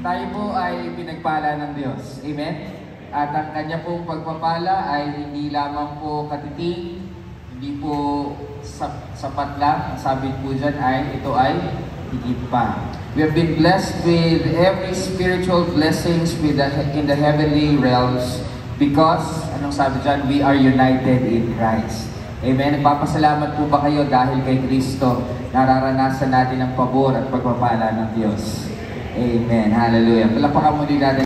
Tayo po ay pinagpala ng Diyos. Amen? At ang kanya pong pagpapala ay hindi lamang po katiting, hindi po sapat lang. Ang sabi po dyan ay, ito ay higit pa. We have been blessed with every spiritual blessings in the heavenly realms because, anong sabi dyan, we are united in Christ. Amen? Nagpapasalamat po ba kayo dahil kay Kristo nararanasan natin ang pabor at pagpapala ng Diyos? Amen. Hallelujah. Palakpakan muli natin.